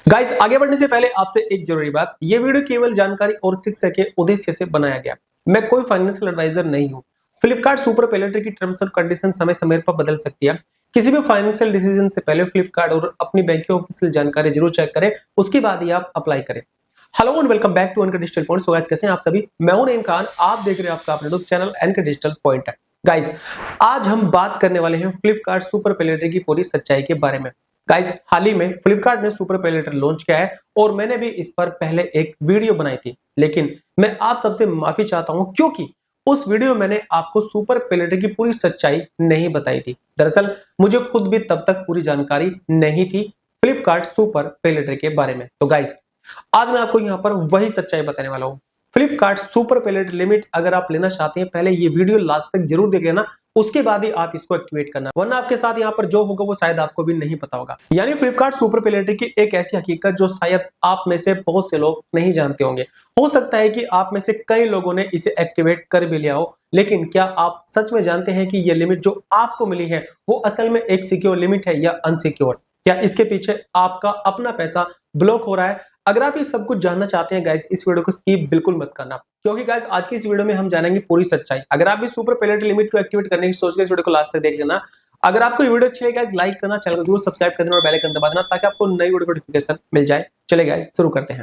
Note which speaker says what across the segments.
Speaker 1: Guys आगे बढ़ने से पहले आपसे एक जरूरी बात, ये वीडियो केवल जानकारी और शिक्षा के उद्देश्य से बनाया गया। मैं कोई फाइनेंशियल एडवाइजर नहीं हूँ। फ्लिपकार्ट सुपर पे लेटर की टर्म्स और कंडीशन समय समय पर बदल सकती है। किसी भी फाइनेंशियल डिसीजन से पहले फ्लिपकार्ट और अपनी बैंक की ऑफिशियल जानकारी जरूर चेक करें, उसके बाद ही आप अप्लाई करें। Hello and welcome back to NK digital point. So guys कैसे हैं आप सभी? मैं हूं नईम खान, आप देख रहे हैं आपका अपना YouTube channel NK digital point है। गाइस आज हम बात करने वाले हैं फ्लिपकार्ट सुपर पे लेटर की पूरी सच्चाई के बारे में। गाइस हाल ही में फ्लिपकार्ट ने सुपर पे लेटर लॉन्च किया है और मैंने भी इस पर पहले एक वीडियो बनाई थी, लेकिन मैं आप सबसे माफी चाहता हूं क्योंकि उस वीडियो में मैंने आपको सुपर पे लेटर की पूरी सच्चाई नहीं बताई थी। दरअसल मुझे खुद भी तब तक पूरी जानकारी नहीं थी फ्लिपकार्ट सुपर पे लेटर के बारे में। तो गाइस आज मैं आपको यहाँ पर वही सच्चाई बताने वाला हूँ। फ्लिपकार्ट सुपर पे लेटर लिमिट अगर आप लेना चाहते हैं, पहले ये वीडियो लास्ट तक जरूर देख लेना, उसके बाद ही आप इसको एक्टिवेट करना, वरना आपके साथ यहाँ पर जो होगा वो शायद आपको भी नहीं पता होगा। यानी फ्लिपकार्ट सुपर पे लेटर की एक ऐसी हकीकत जो शायद आप में से बहुत से लोग नहीं जानते होंगे। हो सकता है कि आप में से कई लोगों ने इसे एक्टिवेट कर भी लिया हो, लेकिन क्या आप सच में जानते हैं कि ये लिमिट जो आपको मिली है वो असल में एक सिक्योर लिमिट है या अनसिक्योर? क्या इसके पीछे आपका अपना पैसा ब्लॉक हो रहा है? अगर आप ये सब कुछ जानना चाहते हैं गाइस, इस वीडियो को स्किप बिल्कुल मत करना, क्योंकि गाइस आज की इस वीडियो में हम जानेंगे पूरी सच्चाई। अगर आप भी सुपर पे लेटर लिमिट को एक्टिवेट करने की सोच रहे हैं, इस वीडियो को लास्ट तक देख लेना। अगर आपको ये वीडियो अच्छी लगे गाइस, लाइक करना, चैनल को जरूर सब्सक्राइब कर देना और बेल आइकन दबा देना ताकि आपको नई वीडियो की नोटिफिकेशन मिल जाए। चले गाइस शुरू करते हैं।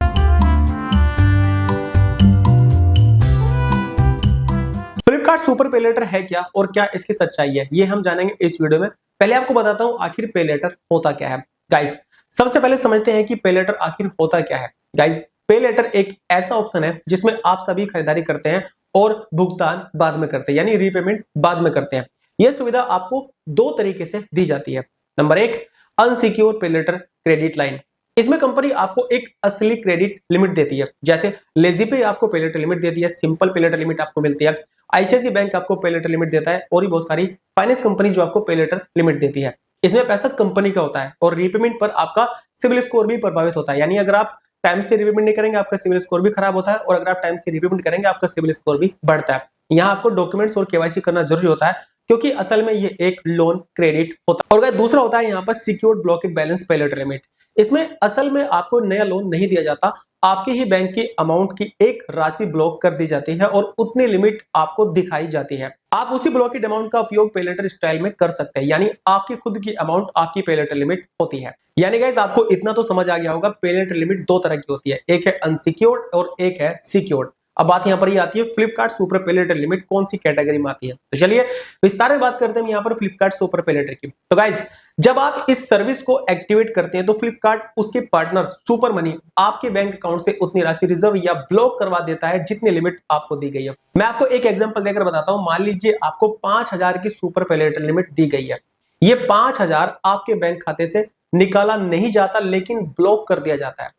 Speaker 1: फ्लिपकार्ट सुपर पे लेटर है क्या और क्या इसकी सच्चाई है, ये हम जानेंगे इस वीडियो में। पहले आपको बताता हूं आखिर पे लेटर होता क्या है। गाइस सबसे पहले समझते हैं कि पे लेटर आखिर होता क्या है। गाइस पे लेटर एक ऐसा ऑप्शन है जिसमें आप सभी खरीदारी करते हैं और भुगतान बाद में करते हैं, यानी रीपेमेंट बाद में करते हैं। यह सुविधा आपको दो तरीके से दी जाती है। नंबर एक, अनसिक्योर पे लेटर क्रेडिट लाइन। इसमें कंपनी आपको एक असली क्रेडिट लिमिट देती है, जैसे लेजी पे आपको पे लेटर लिमिट देती है, सिंपल पे लेटर लिमिट आपको मिलती है, आईसीआईसीआई बैंक आपको पे लेटर लिमिट देता है और भी बहुत सारी फाइनेंस कंपनी जो आपको पे लेटर लिमिट देती है। इसमें पैसा कंपनी का होता है और रीपेमेंट पर आपका सिविल स्कोर भी प्रभावित होता है। यानी अगर आप टाइम से रीपेमेंट नहीं करेंगे आपका सिविल स्कोर भी खराब होता है, और अगर आप टाइम से रीपेमेंट करेंगे आपका सिविल स्कोर भी बढ़ता है। यहाँ आपको डॉक्यूमेंट्स और केवाईसी करना जरूरी होता है, क्योंकि असल में ये एक लोन क्रेडिट होता है। और दूसरा होता है यहाँ पर सिक्योर्ड ब्लॉकेड बैलेंस पे लेटर लिमिट। इसमें असल में आपको नया लोन नहीं दिया जाता, आपके ही बैंक की अमाउंट की एक राशि ब्लॉक कर दी जाती है और उतनी लिमिट आपको दिखाई जाती है। आप उसी ब्लॉकेड अमाउंट का उपयोग पे लेटर स्टाइल में कर सकते हैं, यानी आपकी खुद की अमाउंट आपकी पे लेटर लिमिट होती है। यानी गाइस आपको इतना तो समझ आ गया होगा, पे लेटर लिमिट दो तरह की होती है, एक है अनसिक्योर्ड और एक है सिक्योर्ड। अब बात यहाँ पर ये आती है फ्लिपकार्ट सुपर पे लेटर लिमिट कौन सी कैटेगरी में आती है। तो चलिए विस्तार में बात करते हैं यहाँ पर फ्लिपकार्ट सुपर पे लेटर की। तो गाइस जब आप इस सर्विस को एक्टिवेट करते हैं तो फ्लिपकार्ट उसके पार्टनर सुपर मनी आपके बैंक अकाउंट से उतनी राशि रिजर्व या ब्लॉक करवा देता है जितनी लिमिट आपको दी गई है। मैं आपको एक एग्जांपल देकर बताता हूं। मान लीजिए आपको 5000 की सुपर पे लेटर लिमिट दी गई है। ये 5000 आपके बैंक खाते से निकाला नहीं जाता, लेकिन ब्लॉक कर दिया जाता है।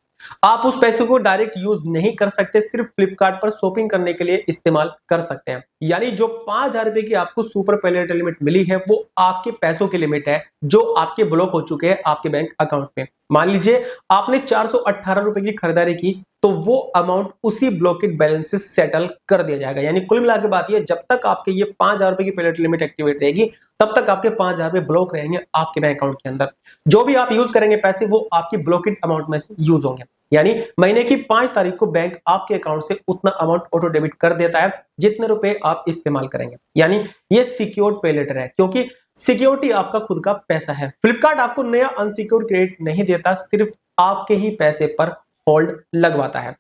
Speaker 1: आप उस पैसे को डायरेक्ट यूज नहीं कर सकते, सिर्फ फ्लिपकार्ट पर शॉपिंग करने के लिए इस्तेमाल कर सकते हैं। यानी जो 5000 रुपए की आपको सुपर पे लेटर लिमिट मिली है वो आपके पैसों की लिमिट है जो आपके ब्लॉक हो चुके हैं आपके बैंक अकाउंट में। मान लीजिए आपने 418 रुपए की खरीदारी की तो वो अमाउंट उसी ब्लॉकेड बैलेंस से सेटल कर दिया जाएगा। यानी कुल मिलाकर बात ये, जब तक आपके ये 5000 रुपए की पे लेटर लिमिट एक्टिवेट रहेगी तब तक आपके 5000 रुपए ब्लॉक रहेंगे आपके बैंक अकाउंट के अंदर। जो भी आप यूज करेंगे पैसे वो आपकी ब्लॉकेड अमाउंट में से यूज होंगे। यानी महीने की 5 तारीख को बैंक आपके अकाउंट से उतना अमाउंट ऑटो डेबिट कर देता है जितने रुपए आप इस्तेमाल करेंगे। यानी ये सिक्योर्ड पे लेटर है, क्योंकि सिक्योरिटी आपका खुद का पैसा है। फ्लिपकार्ट आपको नया अनसिक्योर्ड क्रेडिट नहीं देता, सिर्फ आपके ही पैसे पर होल्ड लगवाता है।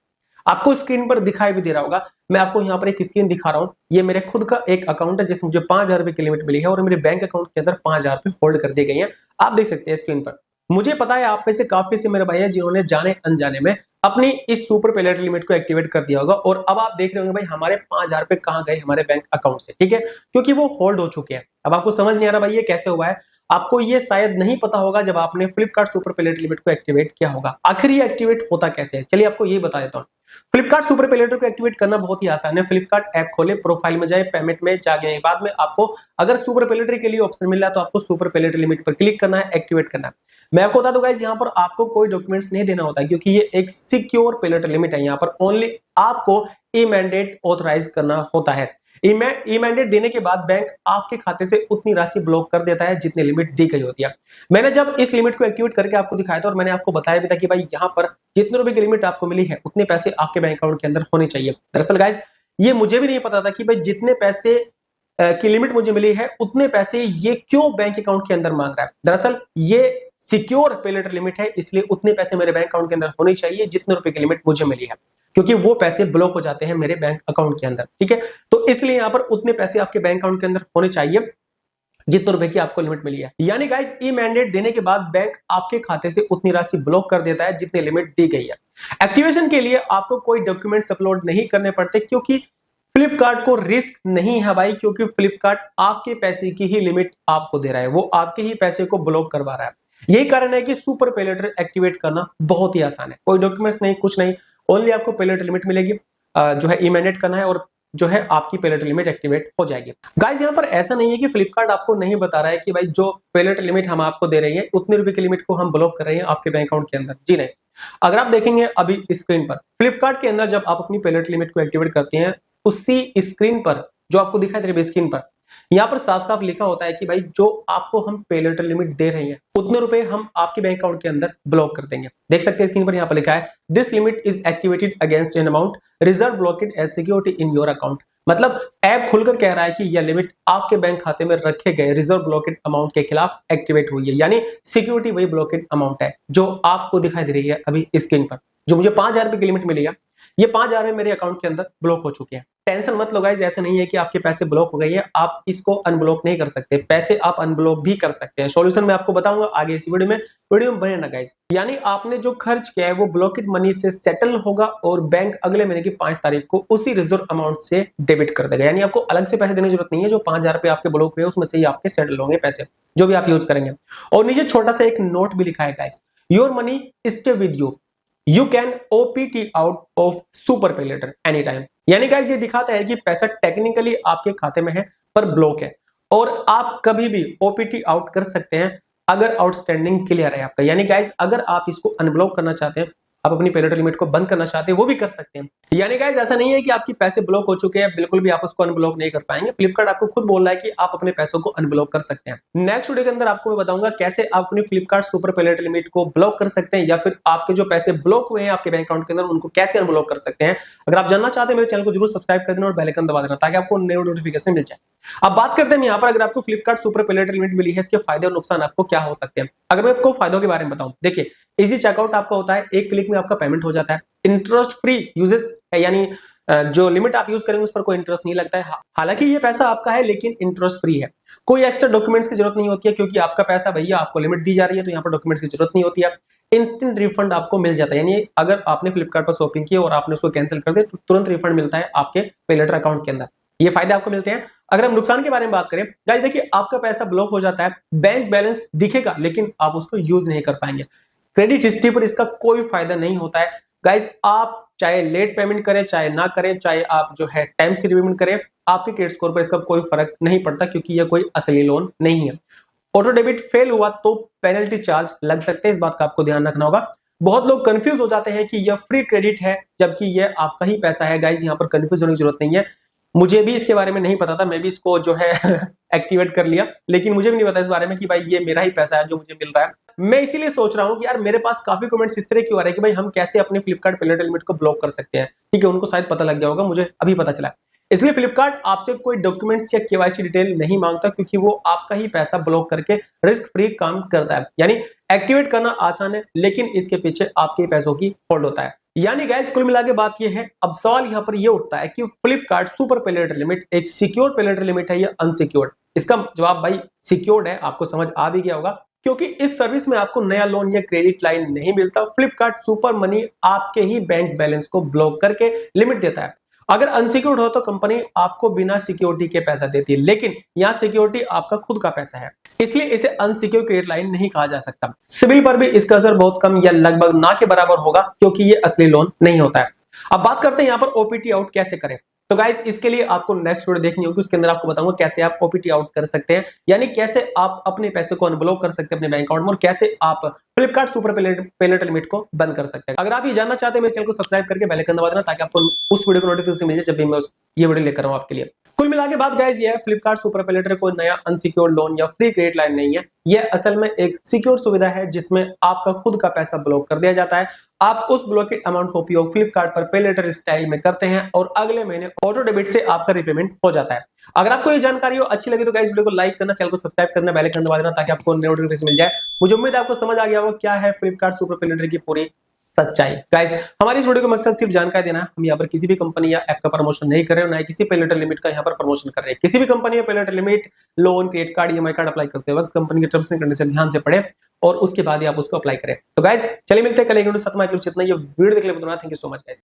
Speaker 1: आपको स्क्रीन पर दिखाई भी दे रहा होगा, मैं आपको यहाँ पर एक स्क्रीन दिखा रहा हूं। ये मेरे खुद का एक अकाउंट है जिसमें मुझे 5000 रुपए की लिमिट मिली है और मेरे बैंक अकाउंट के अंदर 5000 रुपए होल्ड कर दिए गए हैं। आप देख सकते हैं स्क्रीन पर। मुझे पता है आप में से काफी से मेरे भाई हैं जिन्होंने जाने अनजाने में अपनी इस सुपर पे लेटर लिमिट को एक्टिवेट कर दिया होगा, और अब आप देख रहे होंगे भाई हमारे 5000 रुपए कहां गए हमारे बैंक अकाउंट से, ठीक है, क्योंकि वो होल्ड हो चुके हैं। अब आपको समझ नहीं आ रहा भाई ये कैसे हुआ है, आपको ये शायद नहीं पता होगा जब आपने फ्लिपकार्ट सुपर पे लेटर लिमिट को एक्टिवेट किया होगा। आखिर ये एक्टिवेट होता कैसे है, चलिए आपको ये बता देता हूं। फ्लिपकार्ट सुपर पे लेटर को एक्टिवेट करना बहुत ही आसान है। फ्लिपकार्ट ऐप खोले, प्रोफाइल में जाए, पेमेंट में जाने के बाद में आपको अगर सुपर पे लेटर के लिए ऑप्शन मिल रहा है तो आपको सुपर पे लेटर लिमिट पर क्लिक करना है, एक्टिवेट करना है। मैं आपको बता दूं गाइस यहाँ पर आपको कोई डॉक्यूमेंट्स नहीं देना होता है, क्योंकि ये एक सिक्योर पे लेटर लिमिट है। यहाँ पर ओनली आपको ई मैंडेट ऑथराइज करना होता है। ई मैंडेट देने के बाद बैंक आपके खाते से उतनी राशि ब्लॉक कर देता है जितनी लिमिट दी गई होती है। मैंने जब इस लिमिट को एक्टिवेट करके आपको दिखाया था और मैंने आपको बताया भी था कि भाई यहाँ पर जितने रुपए की लिमिट आपको मिली है उतने पैसे आपके बैंक अकाउंट के अंदर होने चाहिए। दरअसल गाइज ये मुझे भी नहीं पता था कि भाई जितने पैसे की लिमिट मुझे मिली है उतने पैसे ये क्यों बैंक अकाउंट के अंदर मांग रहा है। दरअसल ये सिक्योर पे लेटर लिमिट है, इसलिए उतने पैसे मेरे बैंक अकाउंट के अंदर होने चाहिए जितने रुपए की लिमिट मुझे मिली है, क्योंकि वो पैसे ब्लॉक हो जाते हैं मेरे बैंक अकाउंट के अंदर। ठीक है, तो इसलिए यहां पर उतने पैसे आपके बैंक अकाउंट के अंदर होने चाहिए जितने रुपए की आपको लिमिट मिली है। यानी गाइस ई मैंडेट देने के बाद बैंक आपके खाते से उतनी राशि ब्लॉक कर देता है जितनी लिमिट दी गई है। एक्टिवेशन के लिए आपको कोई डॉक्यूमेंट्स अपलोड नहीं करने पड़ते, क्योंकि फ्लिपकार्ट को रिस्क नहीं है भाई, क्योंकि फ्लिपकार्ट आपके पैसे की ही लिमिट आपको दे रहा है, वो आपके ही पैसे को ब्लॉक करवा रहा है। यही कारण है कि सुपर पे लेटर एक्टिवेट करना बहुत ही आसान है, कोई डॉक्यूमेंट्स नहीं, कुछ नहीं, ओनली आपको पे लेटर लिमिट मिलेगी, जो है ई मैंडेट करना है और जो है आपकी पे लेटर लिमिट एक्टिवेट हो जाएगी। गाइस यहाँ पर ऐसा नहीं है कि फ्लिपकार्ट आपको नहीं बता रहा है कि भाई जो पे लेटर लिमिट हम आपको दे रहे हैं उतने रुपए की लिमिट को हम ब्लॉक कर रहे हैं आपके बैंक अकाउंट के अंदर। जी नहीं, अगर आप देखेंगे अभी स्क्रीन पर फ्लिपकार्ट के अंदर जब आप अपनी पे लेटर लिमिट को एक्टिवेट करते हैं, उसी स्क्रीन पर जो आपको दिखाई दे रही है स्क्रीन पर, यहाँ पर साफ साफ लिखा होता है कि भाई जो आपको हम पे लेटर लिमिट दे रहे हैं उतने रुपए हम आपके बैंक अकाउंट के अंदर ब्लॉक कर देंगे। देख सकते हैं स्क्रीन पर यहाँ पर लिखा है this limit is activated against an amount reserve blockade as security in your account. मतलब ऐप खुलकर कह रहा है कि यह लिमिट आपके बैंक खाते में रखे गए रिजर्व ब्लॉकेड अमाउंट के खिलाफ एक्टिवेट हुई है, यानी सिक्योरिटी वही ब्लॉकेड अमाउंट है जो आपको दिखाई दे रही है अभी स्क्रीन पर। जो मुझे 5,000 रुपए की लिमिट मिली है, ये 5,000 मेरे अकाउंट के अंदर ब्लॉक हो चुके हैं। टेंशन मत लो गाइस, ऐसा नहीं है कि आपके पैसे ब्लॉक हो गए हैं, आप इसको अनब्लॉक नहीं कर सकते, पैसे आप अनब्लॉक भी कर सकते हैं। सॉल्यूशन मैं आपको बताऊंगा आगे इस वीडियो में बने ना गाइस। यानी आपने जो खर्च किया है वो ब्लॉकेड मनी से सेटल होगा और बैंक अगले महीने की 5 तारीख को उसी रिजर्व अमाउंट से डेबिट कर देगा। यानी आपको अलग से पैसे देने की जरूरत नहीं है, जो 5,000 रुपए आपके ब्लॉक हुए उसमें से ही आपके सेटल होंगे पैसे जो भी आप यूज करेंगे। और नीचे छोटा सा एक नोट भी लिखा है guys, your money stay with you, you can OPT out of super पे लेटर एनी टाइम। यानी गाइस ये दिखाता है कि पैसा टेक्निकली आपके खाते में है पर ब्लॉक है और आप कभी भी ओपीटी आउट कर सकते हैं अगर आउटस्टैंडिंग क्लियर है आपका। यानी गाइस अगर आप इसको अनब्लॉक करना चाहते हैं, आप अपनी पे लेटर लिमिट को बंद करना चाहते हैं, वो भी कर सकते हैं। यानी गाइस ऐसा नहीं है कि आपके पैसे ब्लॉक हो चुके हैं, बिल्कुल भी आप उसको अनब्लॉक नहीं कर पाएंगे। फ्लिपकार्ट आपको खुद बोल रहा है कि आप अपने पैसों को अनब्लॉक कर सकते हैं। नेक्स्ट वीडियो के अंदर आपको मैं बताऊंगा कैसे आप अपनी फ्लिपकार्ट सुपर पे लेटर लिमिट को ब्लॉक कर सकते हैं, या फिर आपके जो पैसे ब्लॉक हुए हैं आपके बैंक अकाउंट के अंदर उनको कैसे अनब्लॉक कर सकते हैं। अगर आप जानना चाहते हैं मेरे चैनल को जरूर सब्सक्राइब कर देना और बेल आइकन दबा देना ताकि आपको नई नोटिफिकेशन मिल जाए। अब बात करते हैं यहाँ पर, अगर आपको फ्लिपकार्ट सुपर पे लेटर लिमिट मिली है, इसके फायदे और नुकसान आपको क्या हो सकते हैं। अगर मैं आपको फायदों के बारे में बताऊं, देखिए इजी चेकआउट आपका होता है, एक क्लिक में आपका पेमेंट हो जाता है, इंटरेस्ट फ्री यूजेस है, यानी जो लिमिट आप यूज करेंगे उस पर कोई इंटरेस्ट नहीं लगता है। हालांकि ये पैसा आपका है लेकिन इंटरेस्ट फ्री है, कोई एक्स्ट्रा डॉक्यूमेंट्स की जरूरत नहीं होती है, क्योंकि आपका पैसा भैया आपको लिमिट दी जा रही है तो यहाँ पर डॉक्यूमेंट्स की जरूरत नहीं होती है। इंस्टेंट रिफंड आपको मिल जाता है, यानी अगर आपने फ्लिपकार्ट पर शॉपिंग की और आपने उसको कैंसिल कर दिया तो तुरंत रिफंड मिलता है आपके पे लेटर अकाउंट के अंदर। ये फायदे आपको मिलते हैं। अगर हम नुकसान के बारे में बात करें गाइस, देखिए आपका पैसा ब्लॉक हो जाता है, बैंक बैलेंस दिखेगा लेकिन आप उसको यूज नहीं कर पाएंगे। क्रेडिट हिस्ट्री पर इसका कोई फायदा नहीं होता है गाइस, आप चाहे लेट पेमेंट करें चाहे ना करें, चाहे आप जो है टाइम से रिपेमेंट करें, आपके क्रेडिट स्कोर पर इसका कोई फर्क नहीं पड़ता, क्योंकि यह कोई असली लोन नहीं है। ऑटो डेबिट फेल हुआ तो पेनल्टी चार्ज लग सकते हैं, इस बात का आपको ध्यान रखना होगा। बहुत लोग कंफ्यूज हो जाते हैं कि यह फ्री क्रेडिट है जबकि यह आपका ही पैसा है। गाइस यहाँ पर कंफ्यूज होने की जरूरत नहीं है, मुझे भी इसके बारे में नहीं पता था, मैं भी इसको जो है एक्टिवेट कर लिया, लेकिन मुझे भी नहीं पता इस बारे में कि भाई ये मेरा ही पैसा है जो मुझे मिल रहा है। मैं इसीलिए सोच रहा हूँ कि यार मेरे पास काफी कमेंट्स इस तरह क्यों आ रहे हैं कि भाई हम कैसे अपने फ्लिपकार्ट पे लेटर लिमिट को ब्लॉक कर सकते हैं। ठीक है, उनको शायद पता लग गया होगा, मुझे अभी पता चला। इसलिए फ्लिपकार्ट आपसे कोई डॉक्यूमेंट्स या केवाईसी डिटेल नहीं मांगता, क्योंकि वो आपका ही पैसा ब्लॉक करके रिस्क फ्री काम करता है। यानी एक्टिवेट करना आसान है लेकिन इसके पीछे आपके पैसों की होल्ड होता है। यानी गाइस कुल मिला के बात ये है, अब सवाल यहाँ पर ये उठता है कि फ्लिपकार्ट सुपर पे लेटर लिमिट एक सिक्योर पे लेटर लिमिट है या अनसिक्योर्ड। इसका जवाब भाई सिक्योर्ड है, आपको समझ आ भी गया होगा, क्योंकि इस सर्विस में आपको नया लोन या क्रेडिट लाइन नहीं मिलता। फ्लिपकार्ट सुपर मनी आपके ही बैंक बैलेंस को ब्लॉक करके लिमिट देता है। अगर अनसिक्योर्ड हो तो कंपनी आपको बिना सिक्योरिटी के पैसा देती है, लेकिन यहाँ सिक्योरिटी आपका खुद का पैसा है, इसलिए इसे अनसिक्योर क्रेडिट लाइन नहीं कहा जा सकता। सिबिल पर भी इसका असर बहुत कम या लगभग ना के बराबर होगा, क्योंकि ये असली लोन नहीं होता है। अब बात करते हैं यहाँ पर ओपीटी आउट कैसे करें। तो गाइस इसके लिए आपको नेक्स्ट वीडियो देखनी होगी, उसके अंदर आपको बताऊंगा कैसे आप ओपीटी आउट कर सकते हैं, यानी कैसे आप अपने पैसे को अनब्लॉक कर सकते हैं अपने बैंक अकाउंट में, और कैसे आप फ्लिपकार्ट सुपर पे लेटर लिमिट को बंद कर सकते हैं। अगर आप ये जानना चाहते हैं मेरे चैनल को सब्सक्राइब करके बेल आइकन दबा देना ताकि आपको उस वीडियो को नोटिफिकेशन मिल जाए जब भी मैं ये वीडियो लेकर आऊं आपके लिए। कुल मिला के बात गाइस ये है, फ्लिपकार्ट सुपर पे लेटर कोई नया अनसिक्योर्ड लोन या फ्री क्रेडिट लाइन नहीं है। ये असल में एक सिक्योर सुविधा है जिसमें आपका खुद का पैसा ब्लॉक कर दिया जाता है। आप उस ब्लॉकेड अमाउंट का उपयोग फ्लिपकार्ट पर पे लेटर स्टाइल में करते हैं और अगले महीने ऑटो डेबिट से आपका रिपेमेंट हो जाता है। अगर आपको ये जानकारी हो अच्छी लगी तो गाइस वीडियो को लाइक करना, चैनल को सब्सक्राइब करना, बेल आइकन दबा देना ताकि आपको नोटिफिकेशन मिल जाए। मुझे उम्मीद है आपको समझ आ गया होगा क्या है फ्लिपकार्ट सुपर पे लेटर की पूरी सच्चाई। गाइस हमारी इस वीडियो का मकसद सिर्फ जानकारी देना है। हम यहाँ पर किसी भी कंपनी या ऐप का प्रमोशन नहीं कर रहे हैं, ना ही किसी पे लेटर लिमिट का यहाँ पर प्रमोशन कर रहे हैं। किसी भी कंपनी में pay later limit, loan, credit card, EMI card apply करते वक्त कंपनी के टर्म्स एंड कंडीशन ध्यान से पढ़े और उसके बाद ही आप उसको अप्लाई करें। तो गाइस चलिए मिलते हैं कल एक वीडियो साथ में। इतना ये वीडियो देखने के लिए thank you so much guys.